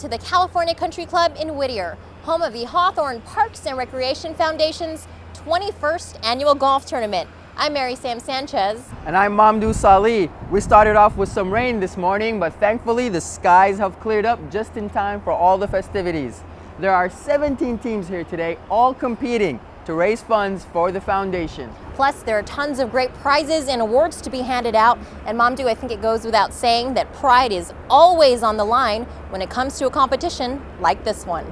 to the California Country Club in Whittier, home of the Hawthorne Parks and Recreation Foundation's 21st annual golf tournament. I'm Mary Sam Sanchez. And I'm Mamdou Salih. We started off with some rain this morning, but thankfully the skies have cleared up just in time for all the festivities. There are 17 teams here today, all competing to raise funds for the foundation. Plus, there are tons of great prizes and awards to be handed out. And Mamdou, I think it goes without saying that pride is always on the line when it comes to a competition like this one.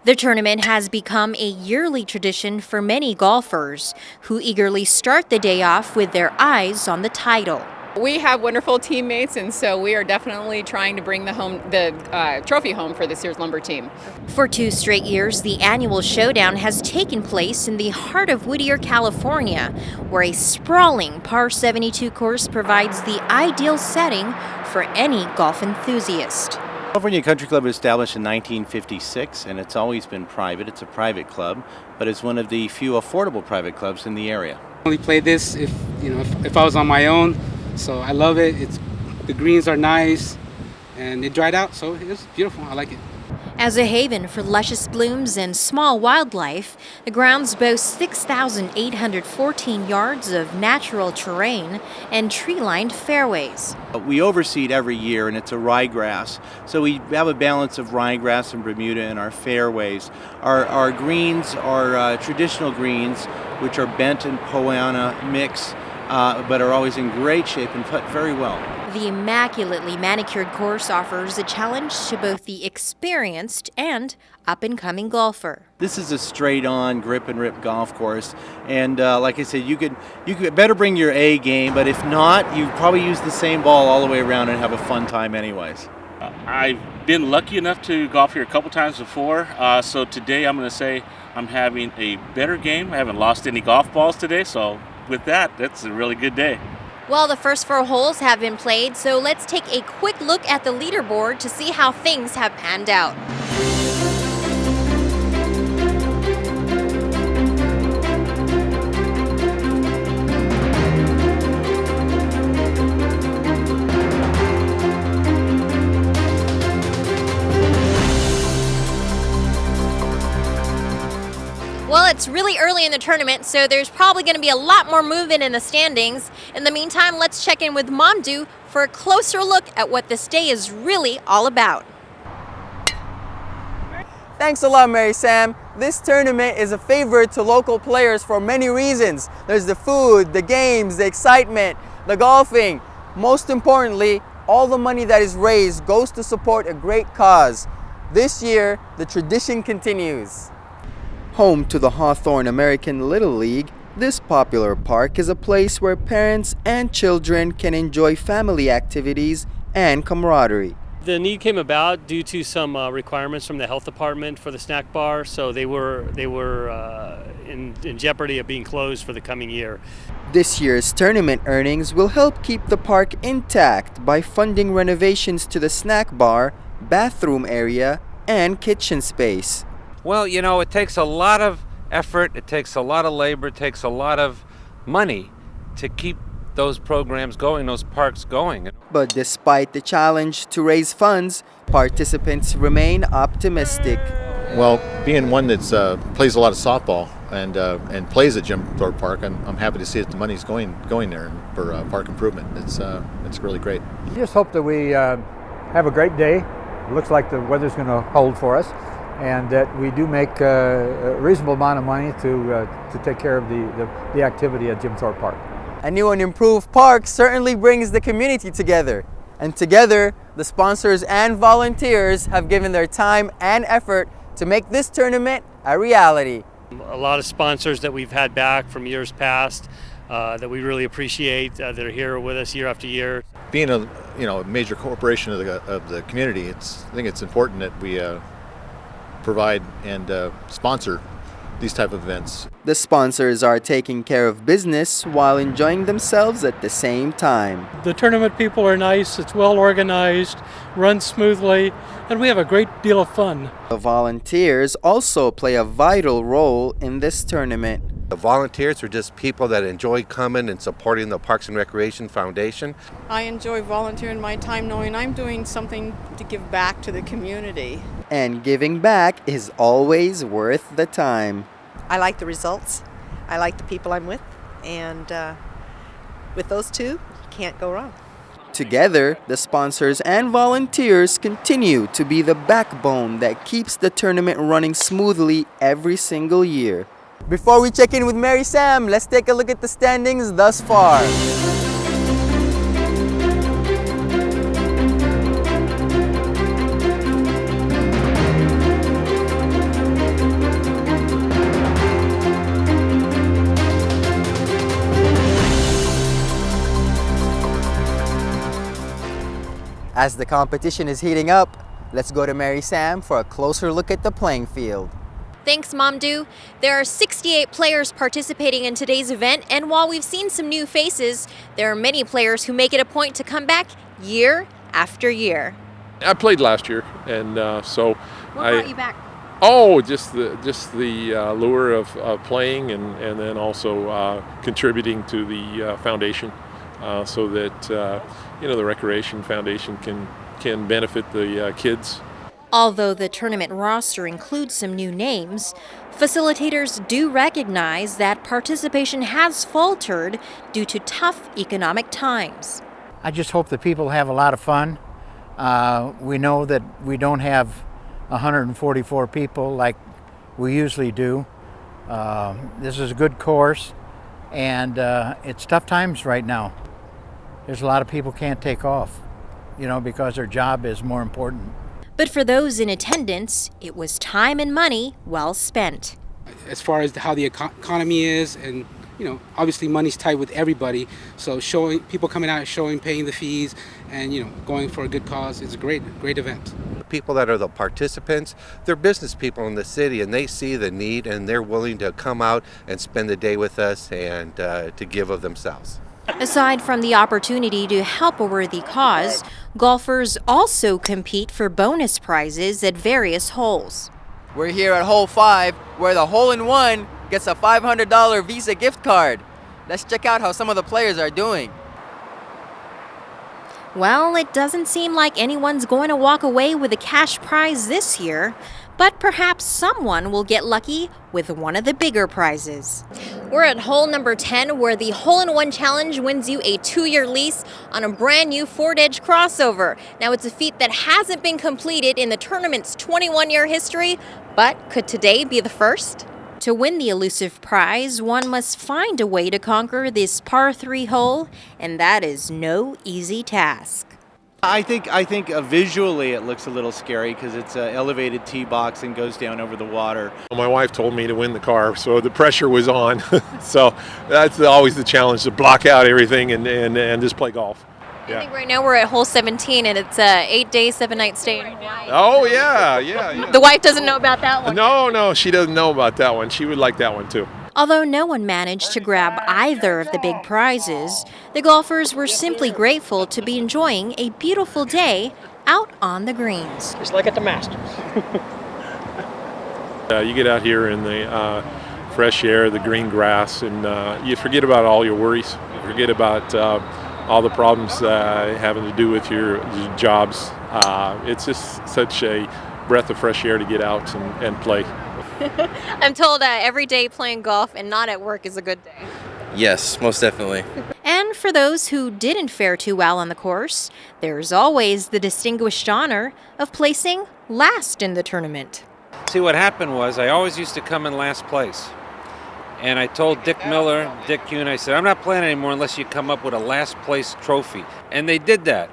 The tournament has become a yearly tradition for many golfers who eagerly start the day off with their eyes on the title. We have wonderful teammates, and so we are definitely trying to bring the trophy home for the Sears Lumber team. For 2 straight years, the annual showdown has taken place in the heart of Whittier, California, where a sprawling par 72 course provides the ideal setting for any golf enthusiast. California Country Club was established in 1956, and it's always been private. It's a private club, but it's one of the few affordable private clubs in the area. I only played this if I was on my own, so I love it. The greens are nice, and it dried out, so it's beautiful. I like it. As a haven for luscious blooms and small wildlife, the grounds boast 6,814 yards of natural terrain and tree-lined fairways. We overseed every year, and it's a ryegrass, so we have a balance of ryegrass and Bermuda in our fairways. Our greens are traditional greens, which are bent and Poana mix, but are always in great shape and putt very well. The immaculately manicured course offers a challenge to both the experienced and up-and-coming golfer. This is a straight-on grip and rip golf course, and like I said, you could better bring your A game, but if not, you probably use the same ball all the way around and have a fun time anyways. I've been lucky enough to golf here a couple times before, so today I'm going to say I'm having a better game. I haven't lost any golf balls today, so with that, that's a really good day. Well, the first 4 holes have been played, so let's take a quick look at the leaderboard to see how things have panned out. Well, it's really early in the tournament, so there's probably going to be a lot more movement in the standings. In the meantime, let's check in with Mamdou for a closer look at what this day is really all about. Thanks a lot, Mary Sam. This tournament is a favorite to local players for many reasons. There's the food, the games, the excitement, the golfing. Most importantly, all the money that is raised goes to support a great cause. This year, the tradition continues. Home to the Hawthorne American Little League, this popular park is a place where parents and children can enjoy family activities and camaraderie. The need came about due to some requirements from the health department for the snack bar, so they were in jeopardy of being closed for the coming year. This year's tournament earnings will help keep the park intact by funding renovations to the snack bar, bathroom area, and kitchen space. Well, you know, it takes a lot of effort, it takes a lot of labor, it takes a lot of money to keep those programs going, those parks going. But despite the challenge to raise funds, participants remain optimistic. Well, being one that plays a lot of softball and plays at Jim Thorpe Park, I'm happy to see that the money's going there for park improvement. It's really great. I just hope that we have a great day. It looks like the weather's going to hold for us, and that we do make a reasonable amount of money to take care of the activity at Jim Thorpe Park. A new and improved park certainly brings the community together. And together, the sponsors and volunteers have given their time and effort to make this tournament a reality. A lot of sponsors that we've had back from years past that we really appreciate, that are here with us year after year. Being a major corporation of the community, I think it's important that we provide and sponsor these type of events. The sponsors are taking care of business while enjoying themselves at the same time. The tournament people are nice, it's well organized, runs smoothly, and we have a great deal of fun. The volunteers also play a vital role in this tournament. The volunteers are just people that enjoy coming and supporting the Parks and Recreation Foundation. I enjoy volunteering my time knowing I'm doing something to give back to the community. And giving back is always worth the time. I like the results. I like the people I'm with. And with those two, you can't go wrong. Together, the sponsors and volunteers continue to be the backbone that keeps the tournament running smoothly every single year. Before we check in with Mary Sam, let's take a look at the standings thus far. As the competition is heating up, let's go to Mary Sam for a closer look at the playing field. Thanks, Mamdouh. There are 68 players participating in today's event, and while we've seen some new faces, there are many players who make it a point to come back year after year. I played last year, and so What brought you back? Oh, just the lure of playing, and then also contributing to the foundation, so that the Recreation Foundation can benefit the kids. Although the tournament roster includes some new names, facilitators do recognize that participation has faltered due to tough economic times. I just hope that people have a lot of fun. We know that we don't have 144 people like we usually do. This is a good course, and it's tough times right now. There's a lot of people can't take off, because their job is more important. But for those in attendance, it was time and money well spent. As far as how the economy is, and obviously money's tight with everybody, so showing people coming out, paying the fees, and going for a good cause is a great event. The people that are the participants, they're business people in the city, and they see the need, and they're willing to come out and spend the day with us and to give of themselves. Aside from the opportunity to help a worthy cause, golfers also compete for bonus prizes at various holes. We're here at hole 5, where the hole-in-one gets a $500 Visa gift card. Let's check out how some of the players are doing. Well, it doesn't seem like anyone's going to walk away with a cash prize this year, but perhaps someone will get lucky with one of the bigger prizes. We're at hole number 10, where the hole-in-one challenge wins you a 2-year lease on a brand new Ford Edge crossover. Now, it's a feat that hasn't been completed in the tournament's 21-year history, but could today be the first? To win the elusive prize, one must find a way to conquer this par 3 hole, and that is no easy task. I think visually it looks a little scary because it's an elevated tee box and goes down over the water. My wife told me to win the car, so the pressure was on. So that's always the challenge, to block out everything and just play golf. I think right now we're at hole 17, and it's a 8-day, 7-night stay in Hawaii. Oh, yeah. The wife doesn't know about that one. No, she doesn't know about that one. She would like that one, too. Although no one managed to grab either of the big prizes, the golfers were simply grateful to be enjoying a beautiful day out on the greens. Just like at the Masters. You get out here in the fresh air, the green grass, and you forget about all your worries. You forget about all the problems having to do with your jobs. It's just such a breath of fresh air to get out and play. I'm told every day playing golf and not at work is a good day. Yes, most definitely. And for those who didn't fare too well on the course, there's always the distinguished honor of placing last in the tournament. See, what happened was I always used to come in last place. And I told Dick Miller, Dick Kuhn, I said, I'm not playing anymore unless you come up with a last place trophy. And they did that.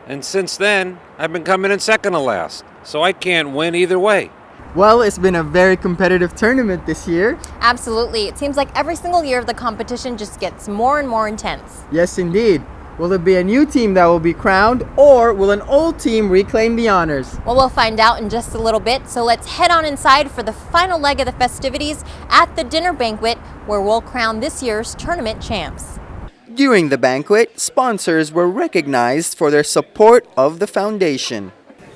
And since then, I've been coming in second to last. So I can't win either way. Well, it's been a very competitive tournament this year. Absolutely. It seems like every single year the competition just gets more and more intense. Yes, indeed. Will there be a new team that will be crowned, or will an old team reclaim the honors? Well, we'll find out in just a little bit, so let's head on inside for the final leg of the festivities at the dinner banquet, where we'll crown this year's tournament champs. During the banquet, sponsors were recognized for their support of the foundation.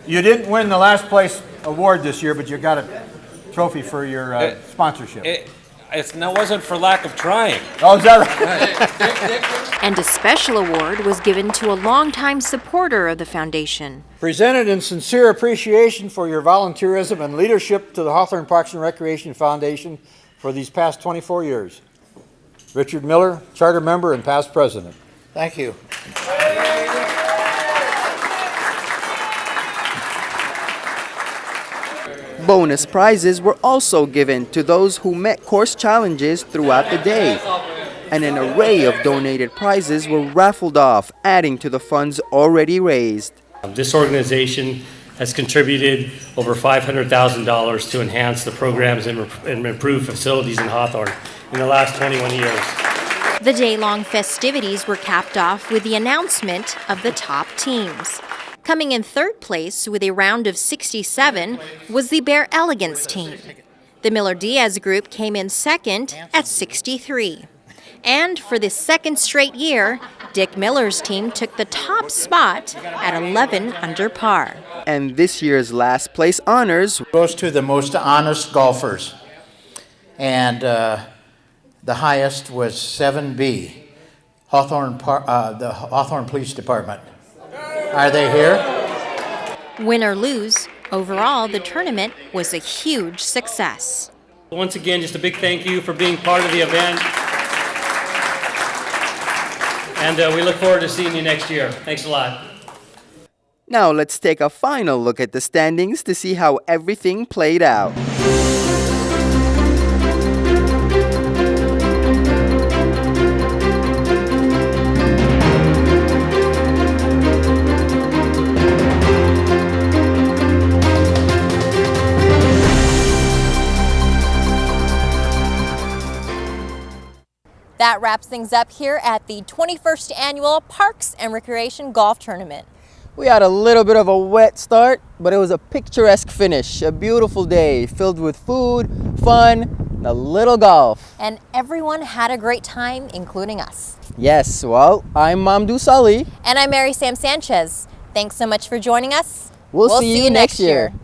You didn't win the last place award this year, but you got a trophy for your sponsorship. It wasn't for lack of trying. Oh, is that right? And a special award was given to a longtime supporter of the foundation. Presented in sincere appreciation for your volunteerism and leadership to the Hawthorne Parks and Recreation Foundation for these past 24 years. Richard Miller, charter member and past president. Thank you. Bonus prizes were also given to those who met course challenges throughout the day. And an array of donated prizes were raffled off, adding to the funds already raised. This organization has contributed over $500,000 to enhance the programs and improve facilities in Hawthorne in the last 21 years. The day-long festivities were capped off with the announcement of the top teams. Coming in third place with a round of 67 was the Bear Elegance team. The Miller-Diaz group came in second at 63. And for the second straight year, Dick Miller's team took the top spot at 11 under par. And this year's last place honors goes to the most honest golfers. And the highest was 7B, the Hawthorne Police Department. Are they here? Win or lose, overall the tournament was a huge success. Once again, just a big thank you for being part of the event. And we look forward to seeing you next year. Thanks a lot. Now let's take a final look at the standings to see how everything played out. That wraps things up here at the 21st Annual Parks and Recreation Golf Tournament. We had a little bit of a wet start, but it was a picturesque finish. A beautiful day filled with food, fun, and a little golf. And everyone had a great time, including us. Yes, well, I'm Mamdou Salih. And I'm Mary Sam Sanchez. Thanks so much for joining us. We'll see you next year.